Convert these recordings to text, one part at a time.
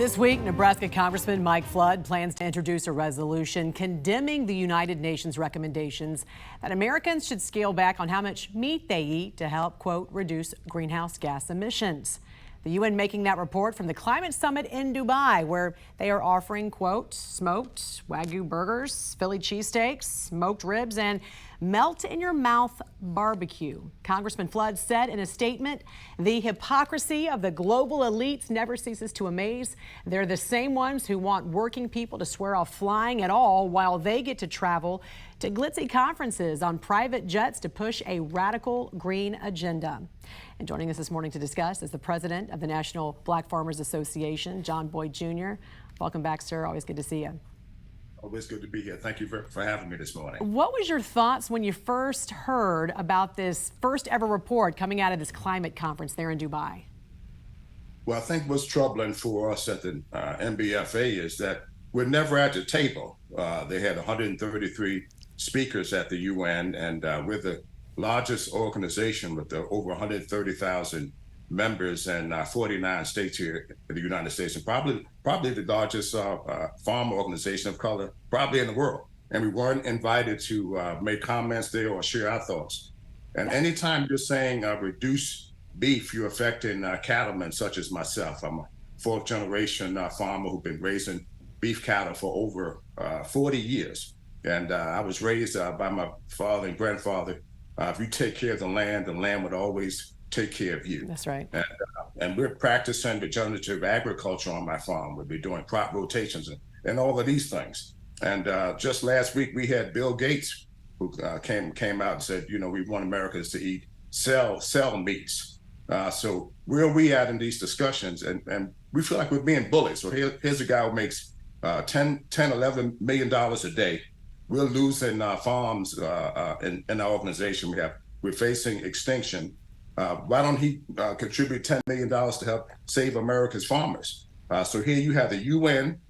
This week, Nebraska Congressman Mike Flood plans to introduce a resolution condemning the United Nations recommendations that Americans should scale back on how much meat they eat to help, quote, reduce greenhouse gas emissions. The UN making that report from the climate summit in Dubai, where they are offering, quote, smoked Wagyu burgers, Philly cheesesteaks, smoked ribs, and melt-in-your-mouth barbecue. Congressman Flood said in a statement, the hypocrisy of the global elites never ceases to amaze. They're the same ones who want working people to swear off flying at all while they get to travel to glitzy conferences on private jets to push a radical green agenda. And joining us this morning to discuss is the president of the National Black Farmers Association, John Boyd Jr. Welcome back, sir. Always good to see you. Always good to be here. Thank you for having me this morning. What was your thoughts when you first heard about this first ever report coming out of this climate conference there in Dubai? Well, I think what's troubling for us at the NBFA is that we're never at the table. They had 133 speakers at the UN, and we're the largest organization with over 130,000 members and 49 states here in the United States, and probably the largest farm organization of color probably in the world. And we weren't invited to make comments there or share our thoughts. And anytime you're saying reduce beef, you're affecting cattlemen such as myself. I'm a fourth generation farmer who's been raising beef cattle for over 40 years. And I was raised by my father and grandfather. If you take care of the land would always take care of you. That's right. And we're practicing regenerative agriculture on my farm. We'll be doing crop rotations and all of these things. And just last week, we had Bill Gates, who came out and said, you know, we want Americans to eat sell meats. So where are we at in these discussions? And we feel like we're being bullied. So here's a guy who makes $11 million a day. We're losing farms in our organization. We're facing extinction. Why don't he contribute $10 million to help save America's farmers? So here you have the UN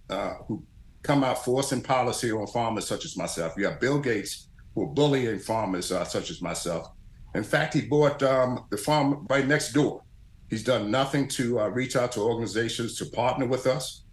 who come out forcing policy on farmers such as myself. You have Bill Gates who are bullying farmers such as myself. In fact, he bought the farm right next door. He's done nothing to reach out to organizations to partner with us.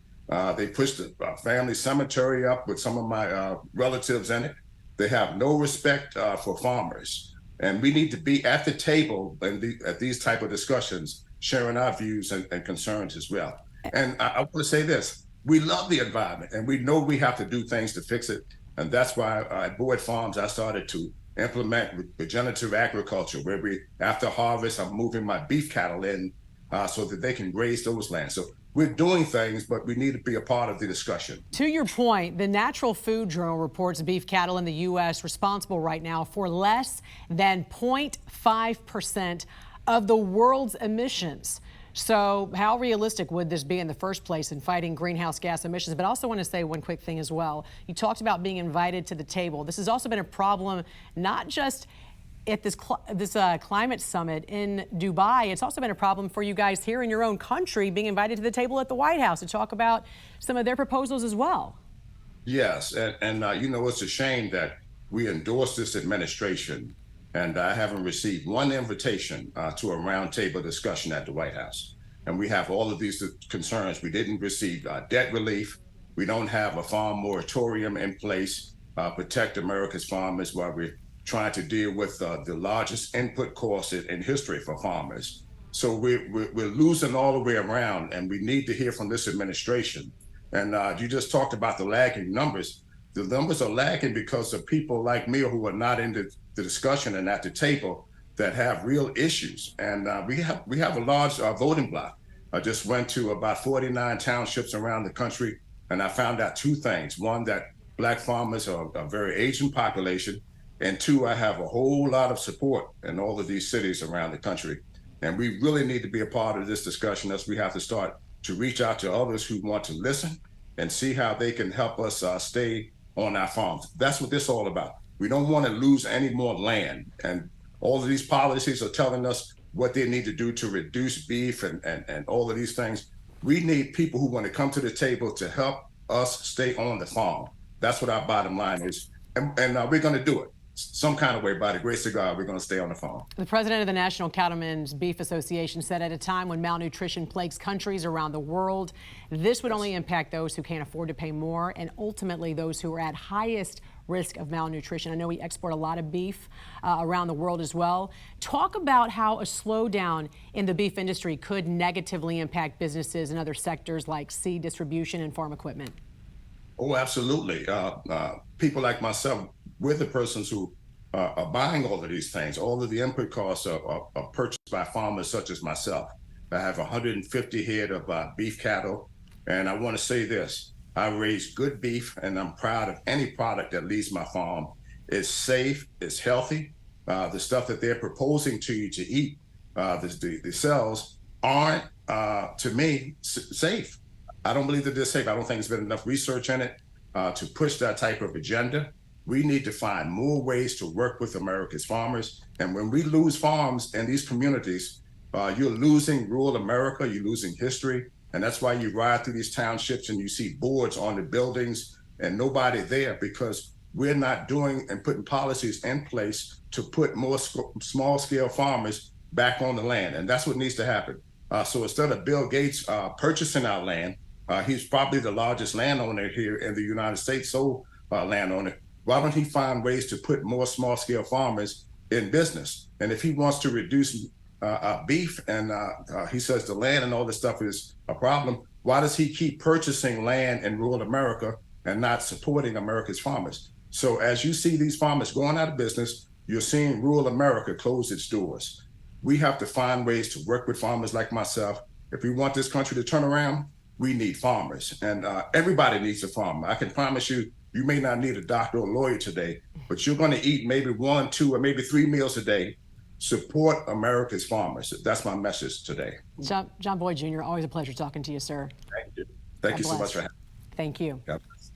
They pushed the family cemetery up with some of my relatives in it. They have no respect for farmers. And we need to be at the table at these type of discussions, sharing our views and concerns as well. And I want to say this, we love the environment and we know we have to do things to fix it. And that's why at Boyd Farms, I started to implement regenerative agriculture, where after harvest, I'm moving my beef cattle in so that they can graze those lands. So we're doing things, but we need to be a part of the discussion. To your point, the Natural Food Journal reports beef cattle in the U.S. responsible right now for less than 0.5% of the world's emissions. So how realistic would this be in the first place in fighting greenhouse gas emissions? But I also want to say one quick thing as well. You talked about being invited to the table. This has also been a problem, not just at this climate summit in Dubai. It's also been a problem for you guys here in your own country being invited to the table at the White House to talk about some of their proposals as well. Yes, and you know, it's a shame that we endorsed this administration and I haven't received one invitation to a roundtable discussion at the White House. And we have all of these concerns. We didn't receive debt relief. We don't have a farm moratorium in place, protect America's farmers while we're trying to deal with the largest input costs in history for farmers. So we're losing all the way around, and we need to hear from this administration. And you just talked about the lagging numbers. The numbers are lagging because of people like me who are not in the discussion and at the table that have real issues. And we have a large voting bloc. I just went to about 49 townships around the country, and I found out two things. One, that Black farmers are a very aging population. And two, I have a whole lot of support in all of these cities around the country. And we really need to be a part of this discussion as we have to start to reach out to others who want to listen and see how they can help us stay on our farms. That's what this is all about. We don't want to lose any more land. And all of these policies are telling us what they need to do to reduce beef and all of these things. We need people who want to come to the table to help us stay on the farm. That's what our bottom line is. And we're going to do it. some kind of way, by the grace of God, we're going to stay on the farm. The president of the National Cattlemen's Beef Association said at a time when malnutrition plagues countries around the world, this would only impact those who can't afford to pay more and ultimately those who are at highest risk of malnutrition. I know we export a lot of beef around the world as well. Talk about how a slowdown in the beef industry could negatively impact businesses in other sectors like seed distribution and farm equipment. Oh, absolutely. People like myself, we're the persons who are buying all of these things. All of the input costs are purchased by farmers such as myself. I have 150 head of beef cattle. And I want to say this, I raise good beef and I'm proud of any product that leaves my farm. It's safe, it's healthy. The stuff that they're proposing to you to eat, the cells aren't, to me, safe. I don't believe that they're safe. I don't think there's been enough research in it to push that type of agenda. We need to find more ways to work with America's farmers. And when we lose farms in these communities, you're losing rural America, you're losing history. And that's why you ride through these townships and you see boards on the buildings and nobody there, because we're not doing and putting policies in place to put more small scale farmers back on the land. And that's what needs to happen. So instead of Bill Gates purchasing our land, he's probably the largest landowner here in the United States, sole landowner. Why don't he find ways to put more small scale farmers in business? And if he wants to reduce beef and he says the land and all this stuff is a problem, why does he keep purchasing land in rural America and not supporting America's farmers? So as you see these farmers going out of business, you're seeing rural America close its doors. We have to find ways to work with farmers like myself. If we want this country to turn around, we need farmers, and everybody needs a farmer. I can promise you, you may not need a doctor or lawyer today, but you're going to eat maybe 1, 2, or maybe 3 meals a day. Support America's farmers. That's my message today. John Boyd Jr., always a pleasure talking to you, sir. Thank you. Thank you so much for having me. Thank you. God bless.